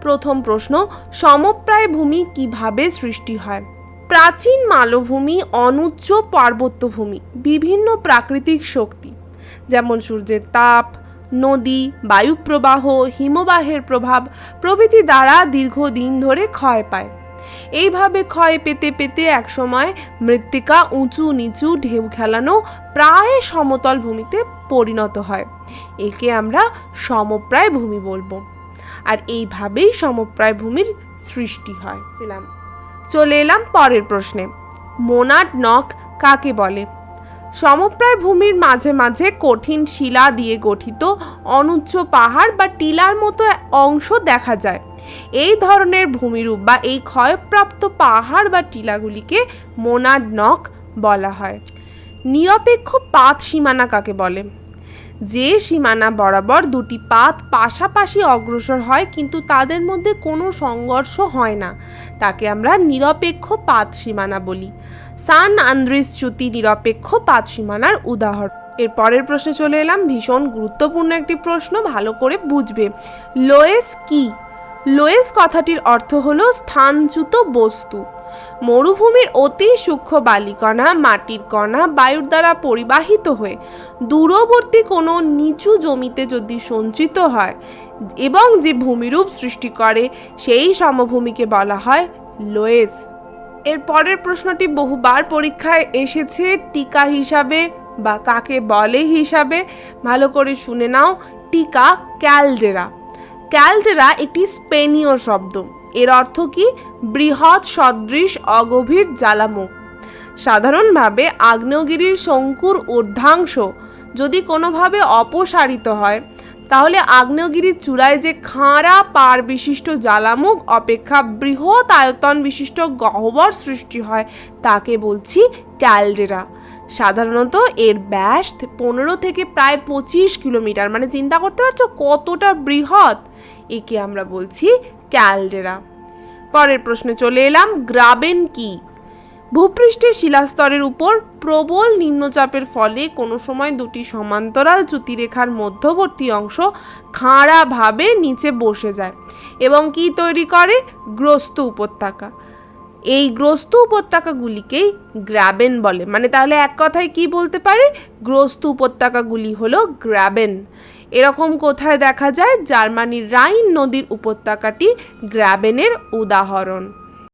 প্রথম প্রশ্ন, সমপ্রায় ভূমি কিভাবে সৃষ্টি হয়? প্রাচীন মালভূমি, অনুচ্চ পার্বত্যভূমি, বিভিন্ন প্রাকৃতিক শক্তি যেমন সূর্যের তাপ, নদী, বায়ুপ্রবাহ, হিমবাহের প্রভাব প্রভৃতি দ্বারা দীর্ঘদিন ধরে ক্ষয় পায়। এইভাবে ক্ষয় পেতে পেতে একসময় মৃত্তিকা উঁচু নিচু ঢেউ খেলানো প্রায় সমতল ভূমিতে পরিণত হয়। একে আমরা সমপ্রায় ভূমি বলবো। আর এইভাবেই সমপ্রায় ভূমির সৃষ্টি হয়। চলে এলাম পরের প্রশ্নে, মোনাড নক কাকে বলে? সমপ্রায় ভূমির মাঝে মাঝে কঠিন শিলা দিয়ে গঠিত অনুচ্চ পাহাড় বা টিলার মতো অংশ দেখা যায়। এই ধরনের ভূমিরূপ বা এই ক্ষয়প্রাপ্ত পাহাড় বা টিলাগুলিকে মোনাড নক বলা হয়। নিরপেক্ষ পাত সীমানা কাকে বলে? যে সীমানা বরাবর দুটি পাত পাশাপাশি অগ্রসর হয় কিন্তু তাদের মধ্যে কোনো সংঘর্ষ হয় না, তাকে আমরা নিরপেক্ষ পাত সীমানা বলি। সান আন্দ্রেস চ্যুতি নিরপেক্ষ পাত সীমানার উদাহরণ। এর পরের প্রশ্নে চলে এলাম, ভীষণ গুরুত্বপূর্ণ একটি প্রশ্ন, ভালো করে বুঝবে। লোয়েস কি? লোয়েস কথাটির অর্থ হলো স্থানচ্যুত বস্তু। মরুভূমির অতি সূক্ষ্ম বালিকণা, মাটির কণা বায়ুর দ্বারা পরিবাহিত হয়ে দূরবর্তী কোনো নিচু জমিতে যদি সঞ্চিত হয় এবং যে ভূমিরূপ সৃষ্টি করে সেই সমভূমিকে বলা হয় লোয়েস। এর পরের প্রশ্নটি বহুবার পরীক্ষায় এসেছে টিকা হিসাবে বা কাকে বলে হিসাবে, ভালো করে শুনে নাও। টিকা ক্যালডেরা। ক্যালডেরা একটি স্পেনীয় শব্দ। এর অর্থ কি? বৃহৎ সদৃশ অগভীর জ্বালামুখ। সাধারণভাবে আগ্নেয়গিরির শঙ্কুর ঊর্ধ্বাংশ যদি কোনোভাবে অপসারিত হয় তাহলে আগ্নেয়গিরির চূড়ায় যে খাঁড়া পার বিশিষ্ট জ্বালামুখ অপেক্ষা বৃহৎ আয়তন বিশিষ্ট গহ্বর সৃষ্টি হয়, তাকে বলছি ক্যালডেরা। সাধারণত এর ব্যাস 15 থেকে প্রায় 25 কিলোমিটার, মানে চিন্তা করতে পারছো কতটা বৃহৎ। একে আমরা বলছি ক্যালডেরা। পরের প্রশ্নে চলে এলাম, গ্রাবেন কি? ভূপৃষ্ঠের শিলাস্তরের উপর প্রবল নিম্নচাপের ফলে কোনো সময় দুটি সমান্তরাল চ্যুতিরেখার মধ্যবর্তী অংশ খাঁড়াভাবে নিচে বসে যায় এবং কি তৈরি করে? গ্রস্ত উপত্যকা। এই গ্রস্ত উপত্যকাগুলিকেই গ্রাবেন বলে। মানে তাহলে এক কথায় কি বলতে পারে? গ্রস্ত উপত্যকাগুলি হলো গ্রাবেন। এরকম কোথায় দেখা যায়? জার্মানির রাইন নদীর উপত্যকাটি গ্রাবেনের উদাহরণ।